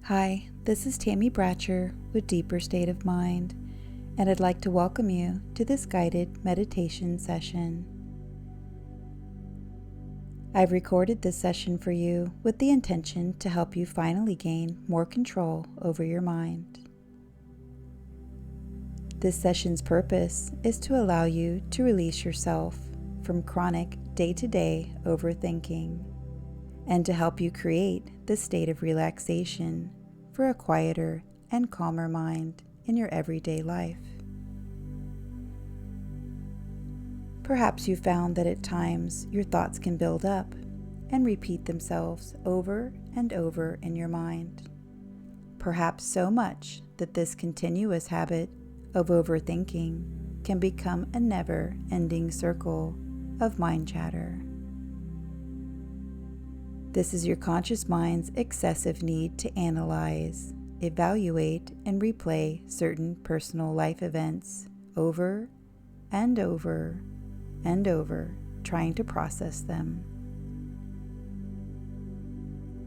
Hi, this is Tammy Bratcher with Deeper State of Mind, and I'd like to welcome you to this guided meditation session. I've recorded this session for you with the intention to help you finally gain more control over your mind. This session's purpose is to allow you to release yourself from chronic day-to-day overthinking and to help you create the state of relaxation for a quieter and calmer mind in your everyday life. Perhaps you found that at times your thoughts can build up and repeat themselves over and over in your mind. Perhaps so much that this continuous habit of overthinking can become a never-ending circle of mind chatter. This is your conscious mind's excessive need to analyze, evaluate, and replay certain personal life events over and over and over, trying to process them.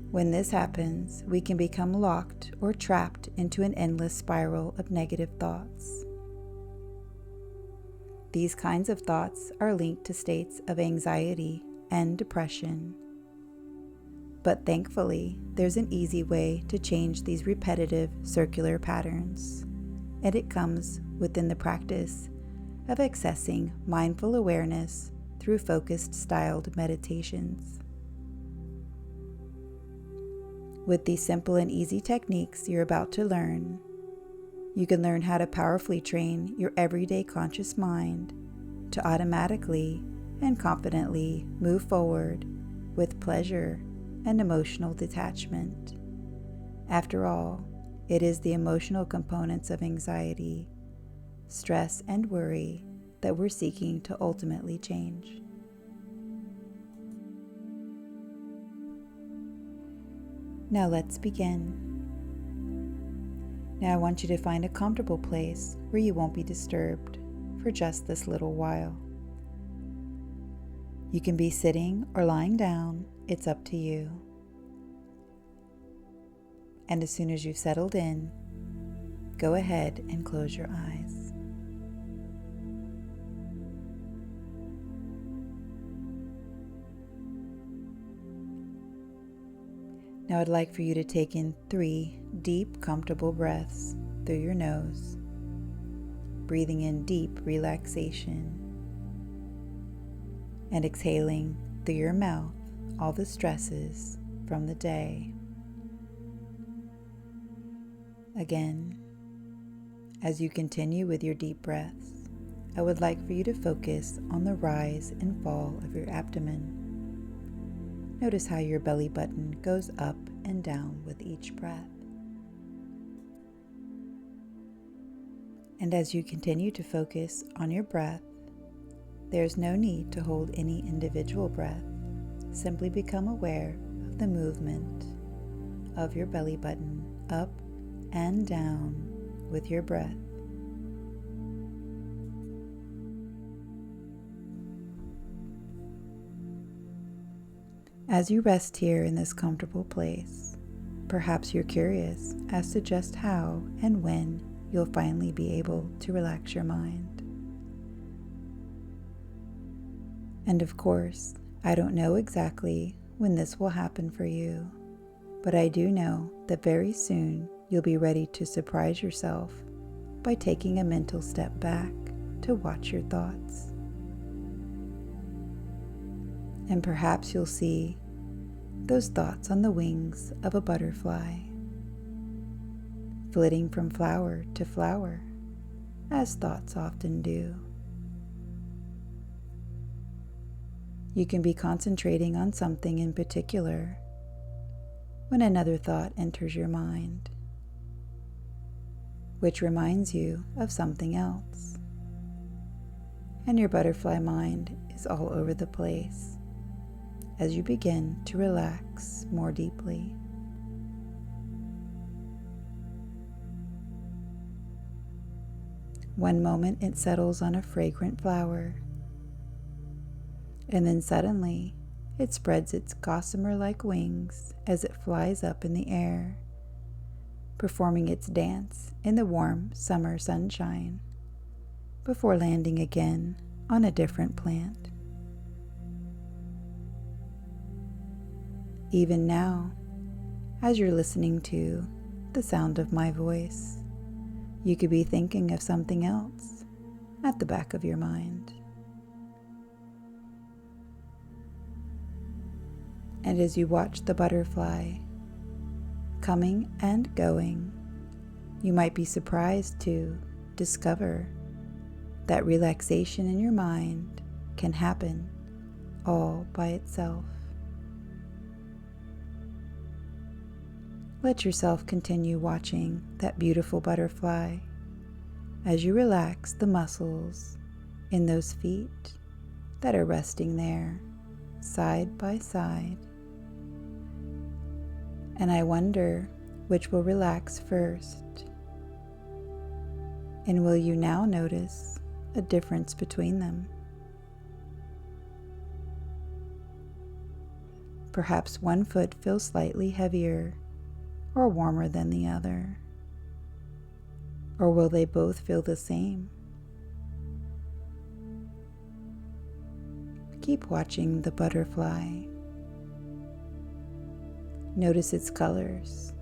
When this happens, we can become locked or trapped into an endless spiral of negative thoughts. These kinds of thoughts are linked to states of anxiety and depression. But thankfully, there's an easy way to change these repetitive circular patterns, and it comes within the practice of accessing mindful awareness through focused styled meditations. With these simple and easy techniques you're about to learn, you can learn how to powerfully train your everyday conscious mind to automatically and confidently move forward with pleasure and emotional detachment. After all, it is the emotional components of anxiety, stress, and worry that we're seeking to ultimately change. Now let's begin. Now I want you to find a comfortable place where you won't be disturbed for just this little while. You can be sitting or lying down, it's up to you. And as soon as you've settled in, go ahead and close your eyes. Now I'd like for you to take in 3 deep, comfortable breaths through your nose, breathing in deep relaxation, and exhaling through your mouth all the stresses from the day. Again, as you continue with your deep breaths, I would like for you to focus on the rise and fall of your abdomen. Notice how your belly button goes up and down with each breath. And as you continue to focus on your breath, there's no need to hold any individual breath. Simply become aware of the movement of your belly button up and down with your breath. As you rest here in this comfortable place, perhaps you're curious as to just how and when you'll finally be able to relax your mind. And of course, I don't know exactly when this will happen for you, but I do know that very soon you'll be ready to surprise yourself by taking a mental step back to watch your thoughts. And perhaps you'll see those thoughts on the wings of a butterfly, flitting from flower to flower, as thoughts often do. You can be concentrating on something in particular when another thought enters your mind, which reminds you of something else, and your butterfly mind is all over the place as you begin to relax more deeply. One moment it settles on a fragrant flower, and then suddenly it spreads its gossamer-like wings as it flies up in the air performing its dance in the warm summer sunshine, before landing again on a different plant. Even now, as you're listening to the sound of my voice, you could be thinking of something else at the back of your mind. And as you watch the butterfly coming and going, you might be surprised to discover that relaxation in your mind can happen all by itself. Let yourself continue watching that beautiful butterfly as you relax the muscles in those feet that are resting there side by side. And I wonder which will relax first. And will you now notice a difference between them? Perhaps one foot feels slightly heavier or warmer than the other. Or will they both feel the same? Keep watching the butterfly. Notice its colors.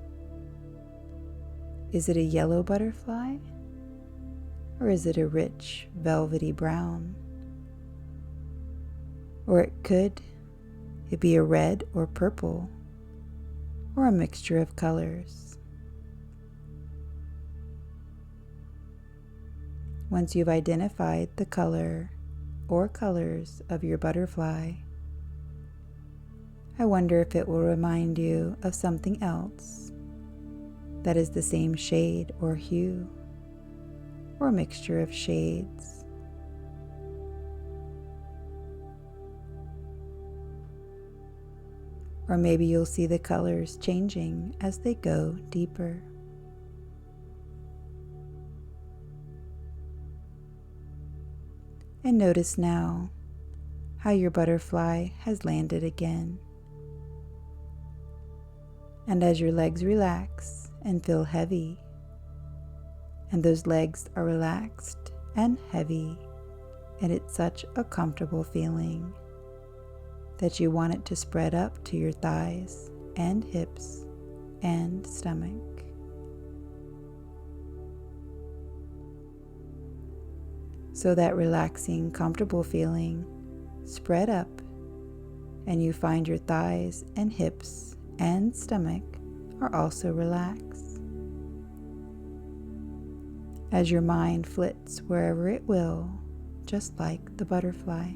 Is it a yellow butterfly? Or is it a rich, velvety brown? Or could it be a red or purple, or a mixture of colors? Once you've identified the color or colors of your butterfly, I wonder if it will remind you of something else that is the same shade or hue, or a mixture of shades. Or maybe you'll see the colors changing as they go deeper. And notice now how your butterfly has landed again. And as your legs relax and feel heavy, and those legs are relaxed and heavy, and it's such a comfortable feeling that you want it to spread up to your thighs and hips and stomach. So that relaxing, comfortable feeling spread up, and you find your thighs and hips and stomach are also relaxed. As your mind flits wherever it will, just like the butterfly.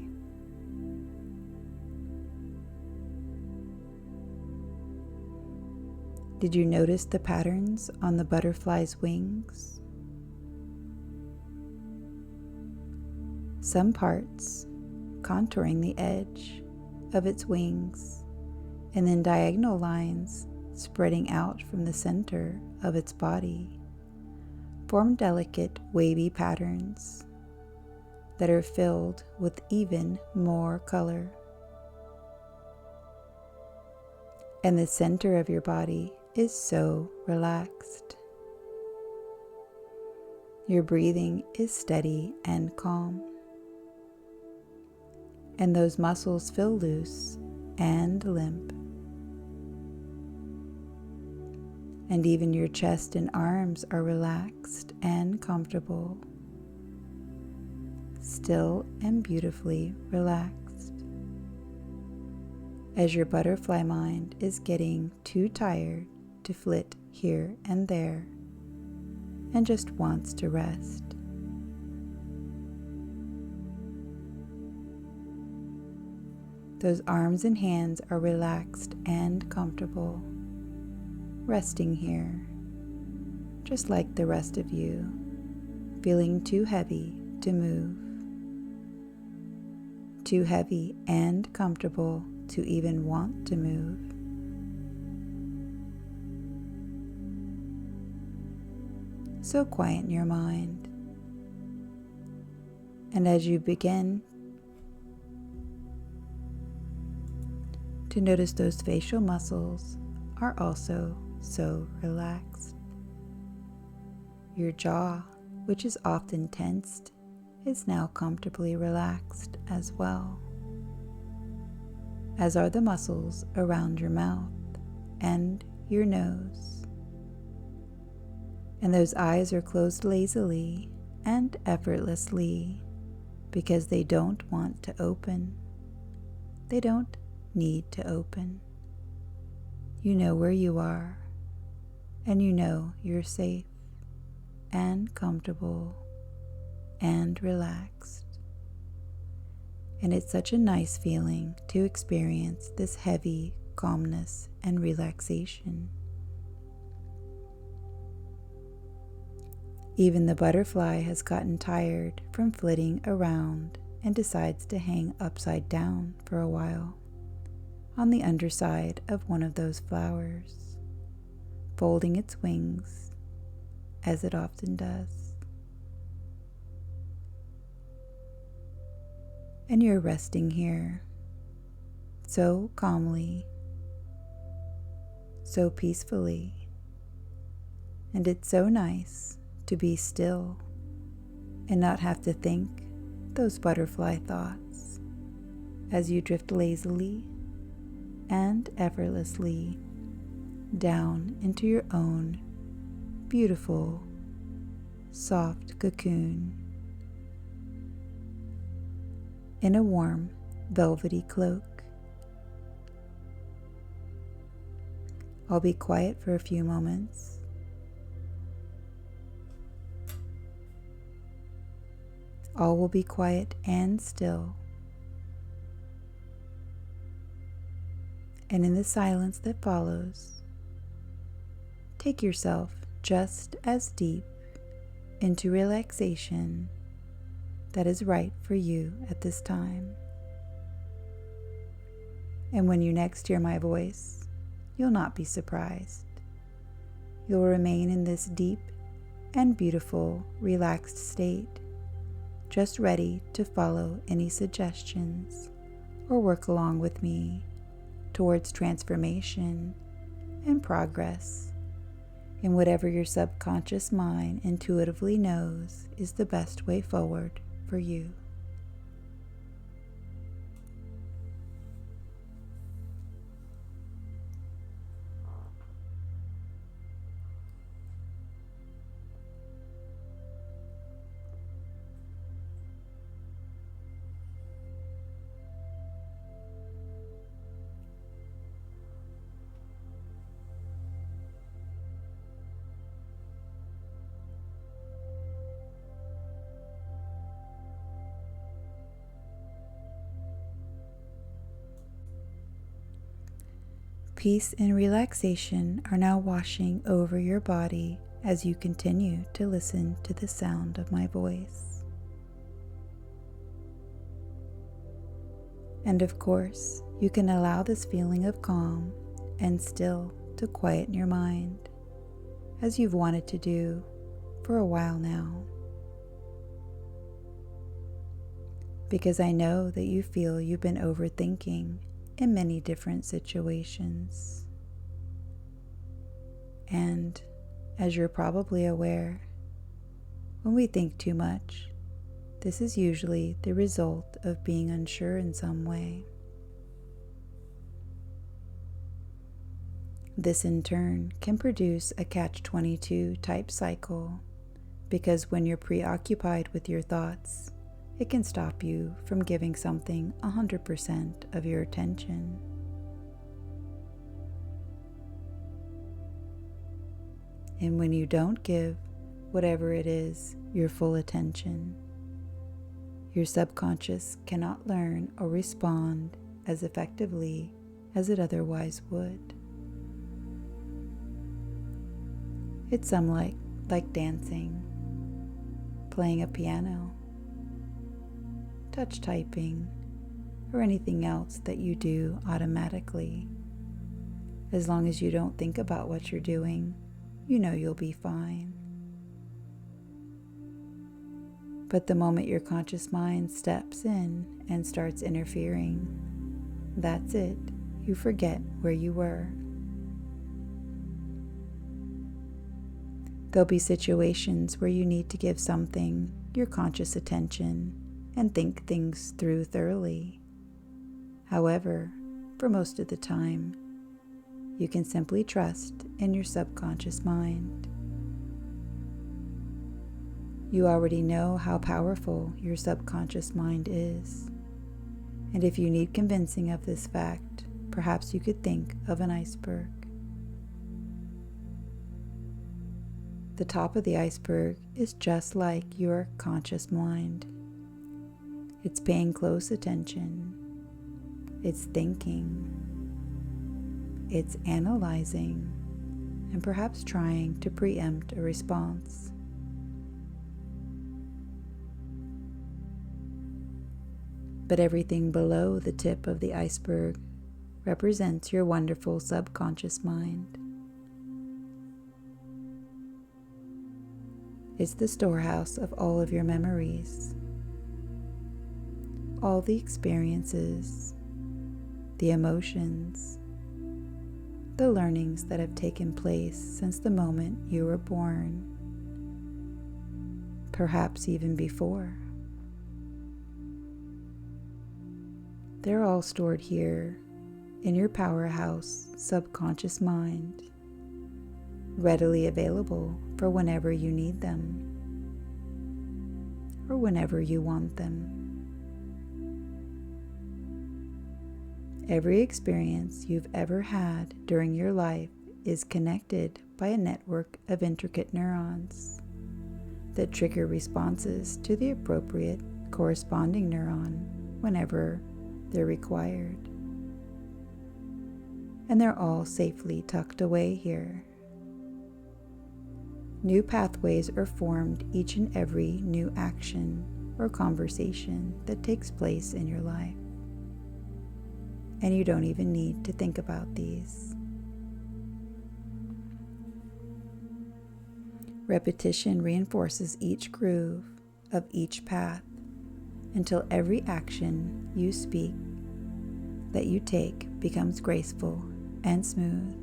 Did you notice the patterns on the butterfly's wings? Some parts contouring the edge of its wings, and then diagonal lines spreading out from the center of its body form delicate wavy patterns that are filled with even more color. And the center of your body is so relaxed. Your breathing is steady and calm. And those muscles feel loose and limp. And even your chest and arms are relaxed and comfortable, still and beautifully relaxed. As your butterfly mind is getting too tired to flit here and there and just wants to rest. Those arms and hands are relaxed and comfortable, resting here, just like the rest of you, feeling too heavy to move, too heavy and comfortable to even want to move. So quieten your mind, and as you begin to notice those facial muscles are also so relaxed. Your jaw, which is often tensed, is now comfortably relaxed as well, as are the muscles around your mouth and your nose. And those eyes are closed lazily and effortlessly because they don't want to open. They don't need to open. You know where you are, and you know you're safe and comfortable and relaxed. And it's such a nice feeling to experience this heavy calmness and relaxation. Even the butterfly has gotten tired from flitting around and decides to hang upside down for a while on the underside of one of those flowers, folding its wings as it often does. And you're resting here, so calmly, so peacefully, and it's so nice to be still and not have to think those butterfly thoughts as you drift lazily and effortlessly down into your own beautiful, soft cocoon in a warm, velvety cloak. I'll be quiet for a few moments. All will be quiet and still. And in the silence that follows, take yourself just as deep into relaxation that is right for you at this time. And when you next hear my voice, you'll not be surprised. You'll remain in this deep and beautiful, relaxed state, just ready to follow any suggestions or work along with me towards transformation and progress in whatever your subconscious mind intuitively knows is the best way forward for you. Peace and relaxation are now washing over your body as you continue to listen to the sound of my voice. And of course, you can allow this feeling of calm and still to quieten your mind, as you've wanted to do for a while now. Because I know that you feel you've been overthinking in many different situations. And as you're probably aware, when we think too much, this is usually the result of being unsure in some way. This in turn can produce a catch-22 type cycle, because when you're preoccupied with your thoughts, it can stop you from giving something 100% of your attention. And when you don't give whatever it is your full attention, your subconscious cannot learn or respond as effectively as it otherwise would. It's somewhat like dancing, playing a piano, touch typing, or anything else that you do automatically. As long as you don't think about what you're doing, you know you'll be fine. But the moment your conscious mind steps in and starts interfering, that's it. You forget where you were. There'll be situations where you need to give something your conscious attention and think things through thoroughly. However, for most of the time, you can simply trust in your subconscious mind. You already know how powerful your subconscious mind is. And if you need convincing of this fact, perhaps you could think of an iceberg. The top of the iceberg is just like your conscious mind. It's paying close attention. It's thinking. It's analyzing, and perhaps trying to preempt a response. But everything below the tip of the iceberg represents your wonderful subconscious mind. It's the storehouse of all of your memories, all the experiences, the emotions, the learnings that have taken place since the moment you were born, perhaps even before. They're all stored here in your powerhouse subconscious mind, readily available for whenever you need them or whenever you want them. Every experience you've ever had during your life is connected by a network of intricate neurons that trigger responses to the appropriate corresponding neuron whenever they're required. And they're all safely tucked away here. New pathways are formed each and every new action or conversation that takes place in your life. And you don't even need to think about these. Repetition reinforces each groove of each path until every action you speak, that you take, becomes graceful and smooth.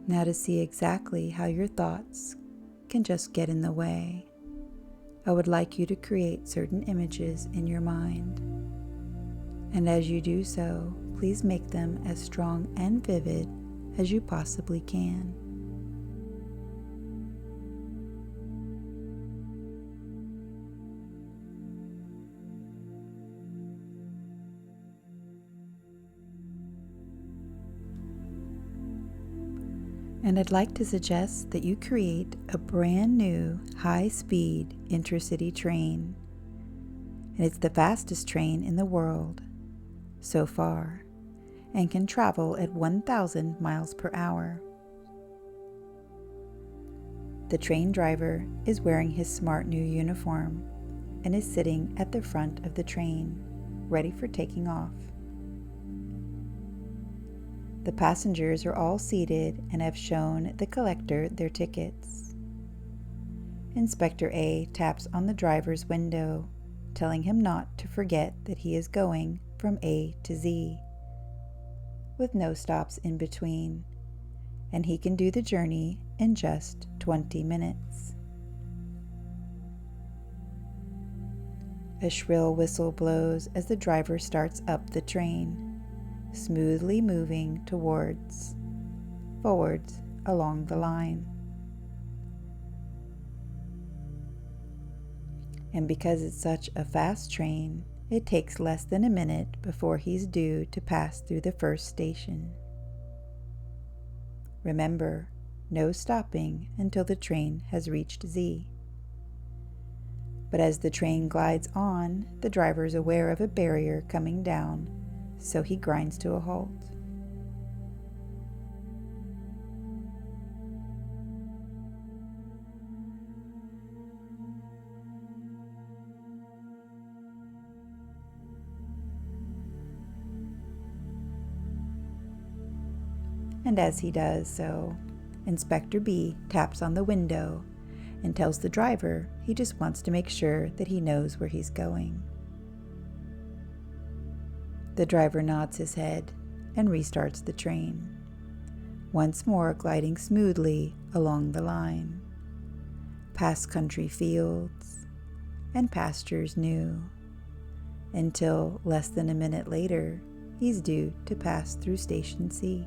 Now, to see exactly how your thoughts can just get in the way, I would like you to create certain images in your mind. And as you do so, please make them as strong and vivid as you possibly can. And I'd like to suggest that you create a brand new high-speed intercity train. And it's the fastest train in the world so far and can travel at 1,000 miles per hour. The train driver is wearing his smart new uniform and is sitting at the front of the train, ready for taking off. The passengers are all seated and have shown the collector their tickets. Inspector A taps on the driver's window, telling him not to forget that he is going from A to Z, with no stops in between, and he can do the journey in just 20 minutes. A shrill whistle blows as the driver starts up the train, smoothly moving forwards along the line. And because it's such a fast train, it takes less than a minute before he's due to pass through the first station. Remember, no stopping until the train has reached Z. But as the train glides on, the driver is aware of a barrier coming down, so he grinds to a halt. And as he does so, Inspector B taps on the window and tells the driver he just wants to make sure that he knows where he's going. The driver nods his head and restarts the train, once more gliding smoothly along the line, past country fields and pastures new, until less than a minute later, he's due to pass through Station C.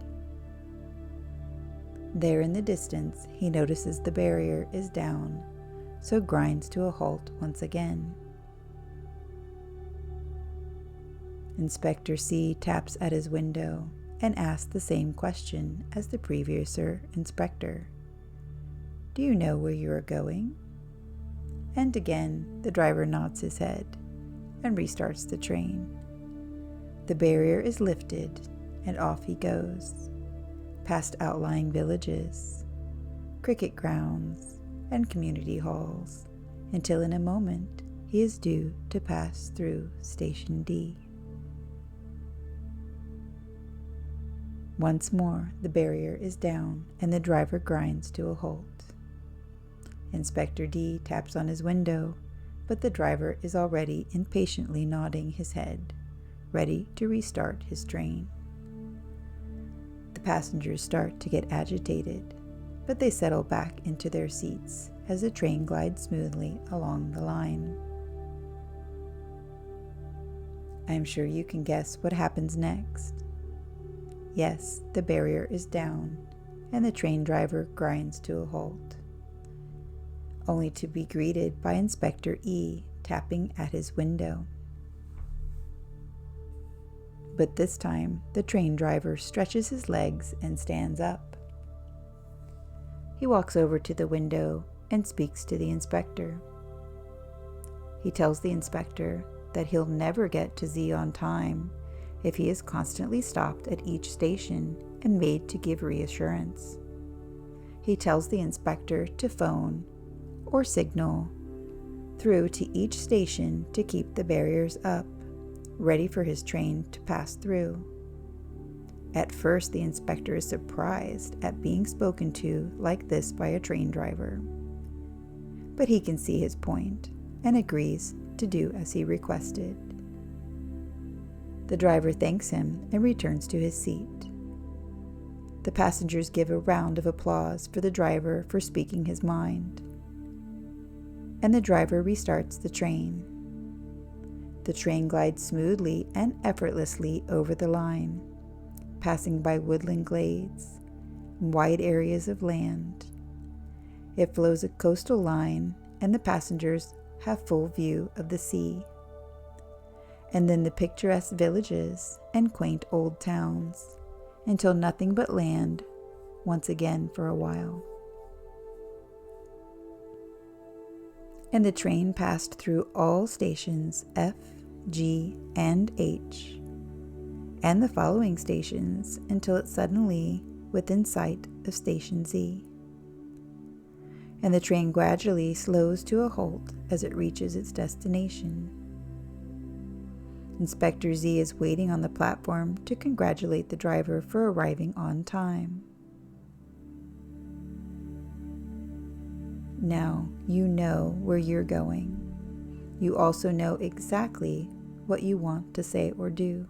There in the distance, he notices the barrier is down, so grinds to a halt once again. Inspector C taps at his window and asks the same question as the previous inspector. Do you know where you are going? And again, the driver nods his head and restarts the train. The barrier is lifted and off he goes, past outlying villages, cricket grounds, and community halls, until in a moment he is due to pass through Station D. Once more, the barrier is down and the driver grinds to a halt. Inspector D taps on his window, but the driver is already impatiently nodding his head, ready to restart his train. The passengers start to get agitated, but they settle back into their seats as the train glides smoothly along the line. I'm sure you can guess what happens next. Yes, the barrier is down, and the train driver grinds to a halt, only to be greeted by Inspector E tapping at his window. But this time, the train driver stretches his legs and stands up. He walks over to the window and speaks to the inspector. He tells the inspector that he'll never get to Z on time if he is constantly stopped at each station and made to give reassurance. He tells the inspector to phone or signal through to each station to keep the barriers up, ready for his train to pass through. At first, the inspector is surprised at being spoken to like this by a train driver, but he can see his point and agrees to do as he requested. The driver thanks him and returns to his seat. The passengers give a round of applause for the driver for speaking his mind, and the driver restarts the train. The train glides smoothly and effortlessly over the line, passing by woodland glades and wide areas of land. It flows a coastal line, and the passengers have full view of the sea, and then the picturesque villages and quaint old towns, until nothing but land once again for a while. And the train passed through all stations F, G, and H, and the following stations until it suddenly within sight of Station Z. And the train gradually slows to a halt as it reaches its destination. Inspector Z is waiting on the platform to congratulate the driver for arriving on time. Now you know where you're going. You also know exactly what you want to say or do.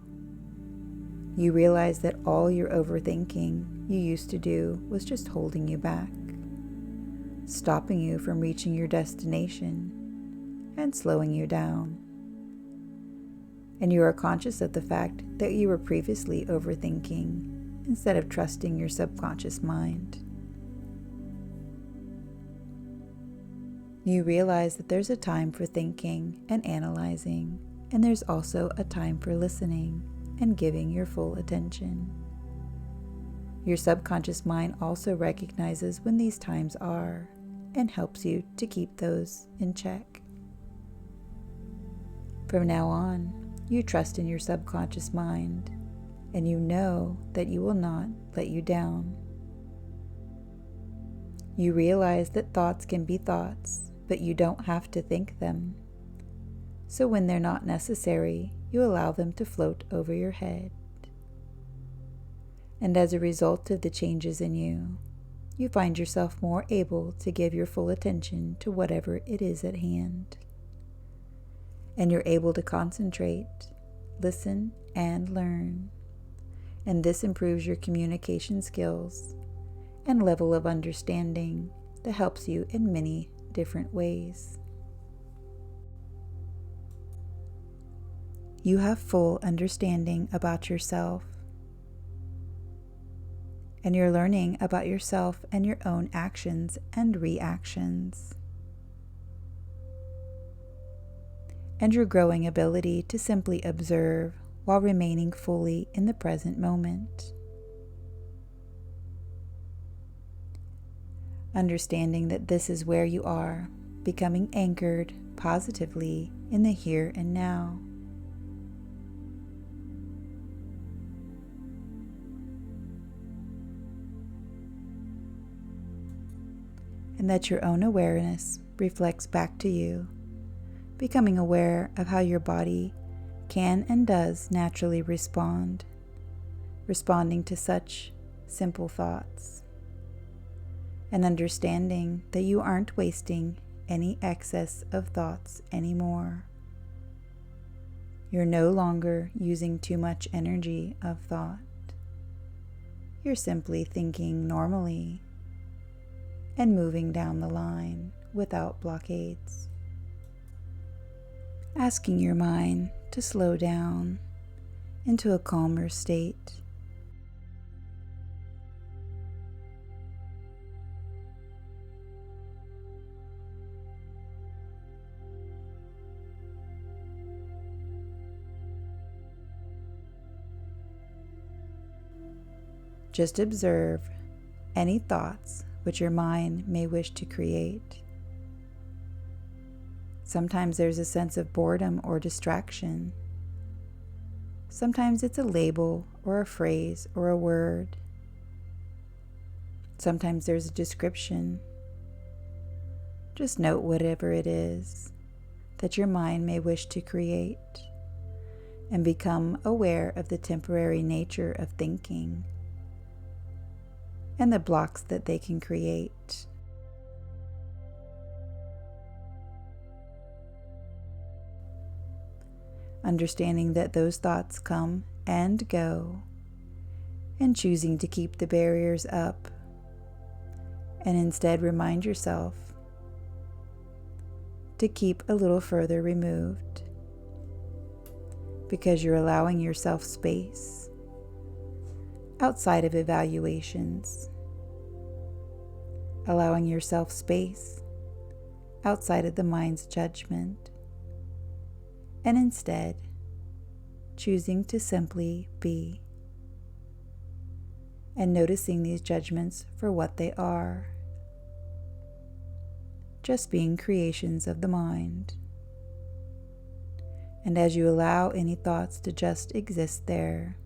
You realize that all your overthinking you used to do was just holding you back, stopping you from reaching your destination and slowing you down. And you are conscious of the fact that you were previously overthinking instead of trusting your subconscious mind. You realize that there's a time for thinking and analyzing, and there's also a time for listening and giving your full attention. Your subconscious mind also recognizes when these times are and helps you to keep those in check. From now on, you trust in your subconscious mind, and you know that you will not let you down. You realize that thoughts can be thoughts, but you don't have to think them. So when they're not necessary, you allow them to float over your head. And as a result of the changes in you, you find yourself more able to give your full attention to whatever it is at hand. And you're able to concentrate, listen, and learn. And this improves your communication skills and level of understanding that helps you in many different ways. You have full understanding about yourself, and you're learning about yourself and your own actions and reactions, and your growing ability to simply observe while remaining fully in the present moment. Understanding that this is where you are, becoming anchored positively in the here and now. And that your own awareness reflects back to you, becoming aware of how your body can and does naturally responding to such simple thoughts, and understanding that you aren't wasting any excess of thoughts anymore. You're no longer using too much energy of thought. You're simply thinking normally and moving down the line without blockades. Asking your mind to slow down into a calmer state. Just observe any thoughts which your mind may wish to create. Sometimes there's a sense of boredom or distraction. Sometimes it's a label or a phrase or a word. Sometimes there's a description. Just note whatever it is that your mind may wish to create, and become aware of the temporary nature of thinking and the blocks that they can create. Understanding that those thoughts come and go, and choosing to keep the barriers up, and instead remind yourself to keep a little further removed, because you're allowing yourself space outside of evaluations, allowing yourself space outside of the mind's judgment, and instead choosing to simply be, and noticing these judgments for what they are, just being creations of the mind. And as you allow any thoughts to just exist there,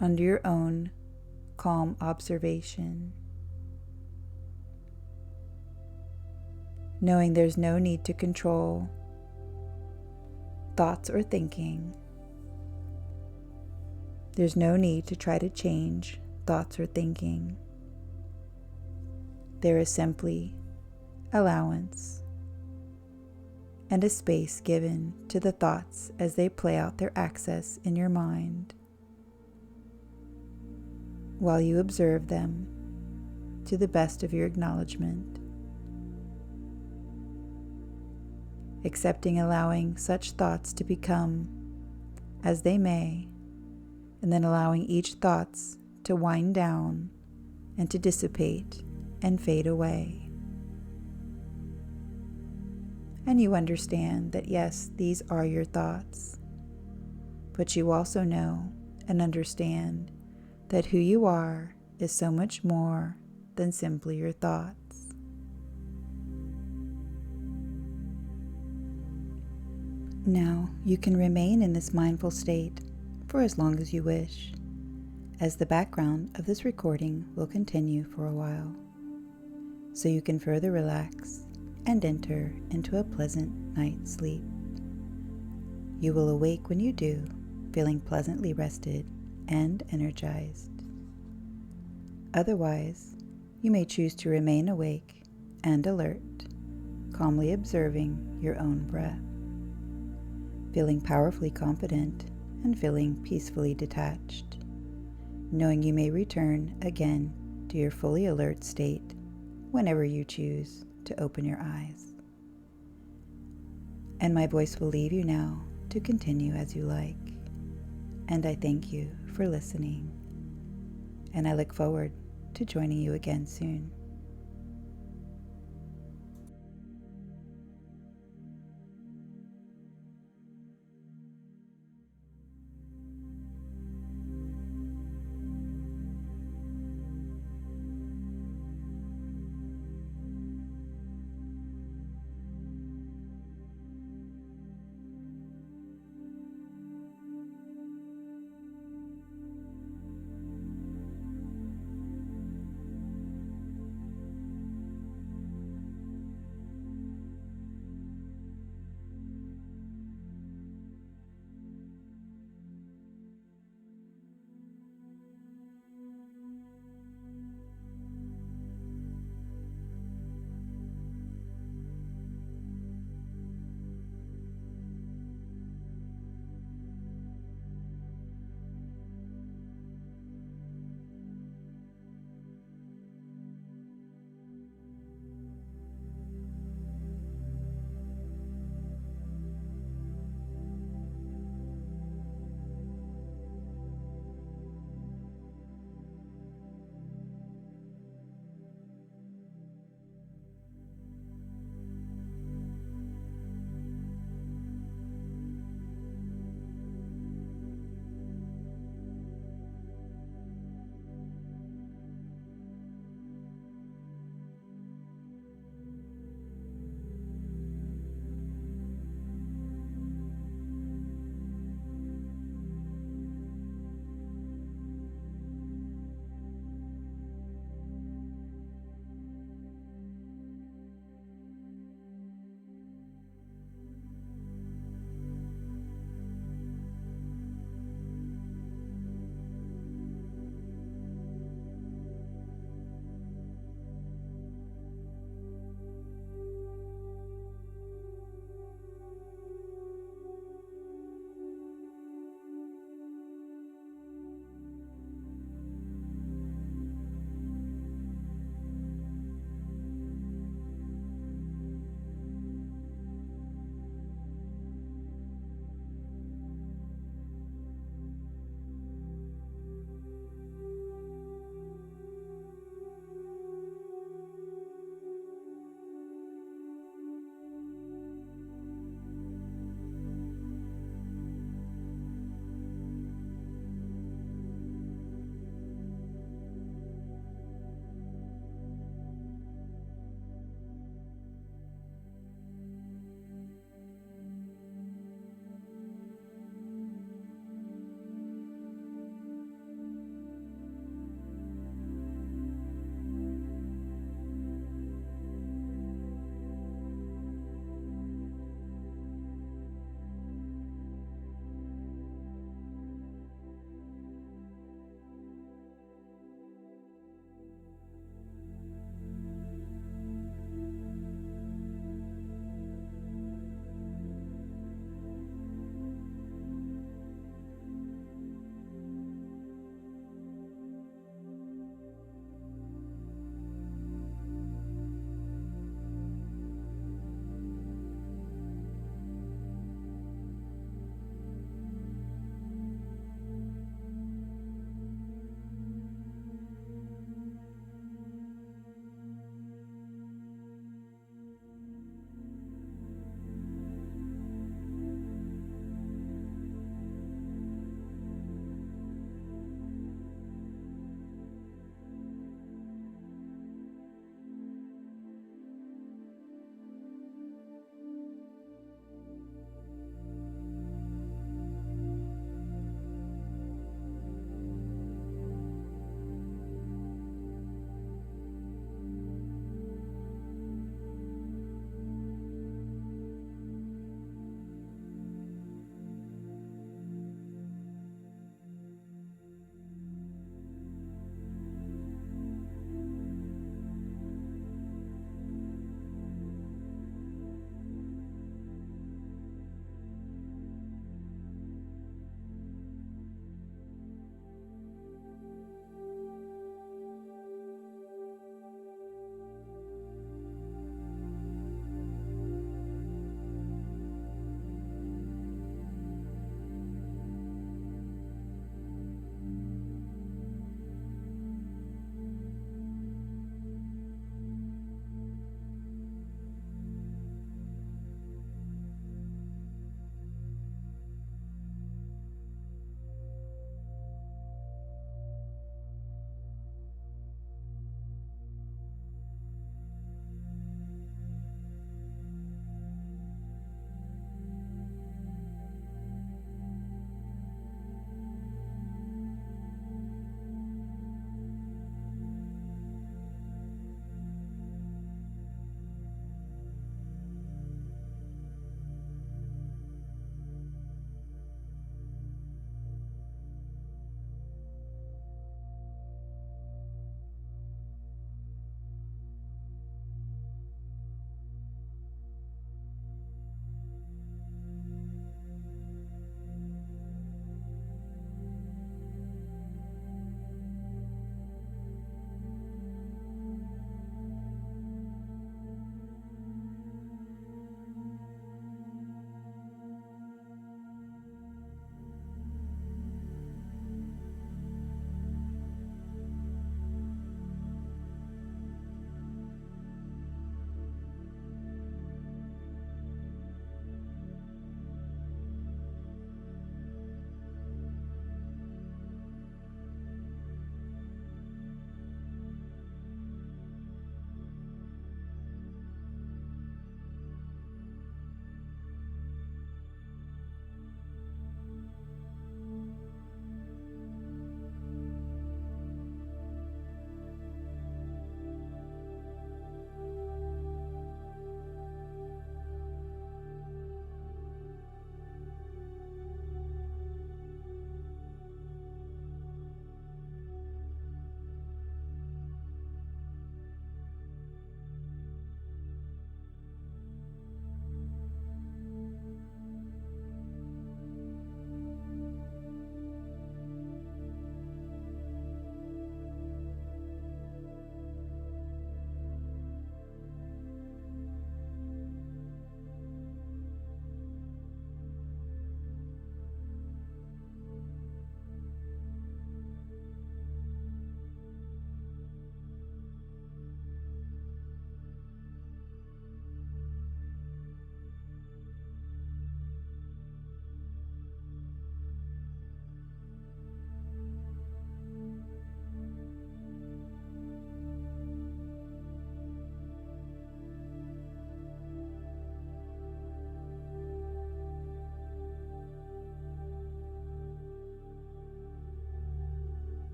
under your own calm observation, knowing there's no need to control thoughts or thinking. There's no need to try to change thoughts or thinking. There is simply allowance and a space given to the thoughts as they play out their access in your mind, while you observe them to the best of your acknowledgement, accepting allowing such thoughts to become as they may, and then allowing each thoughts to wind down and to dissipate and fade away. And you understand that yes, these are your thoughts, but you also know and understand that who you are is so much more than simply your thoughts. Now you can remain in this mindful state for as long as you wish, as the background of this recording will continue for a while, so you can further relax and enter into a pleasant night's sleep. You will awake when you do, feeling pleasantly rested and energized. Otherwise, you may choose to remain awake and alert, calmly observing your own breath, feeling powerfully confident and feeling peacefully detached, knowing you may return again to your fully alert state whenever you choose to open your eyes. And my voice will leave you now to continue as you like. And I thank you for listening. And I look forward to joining you again soon.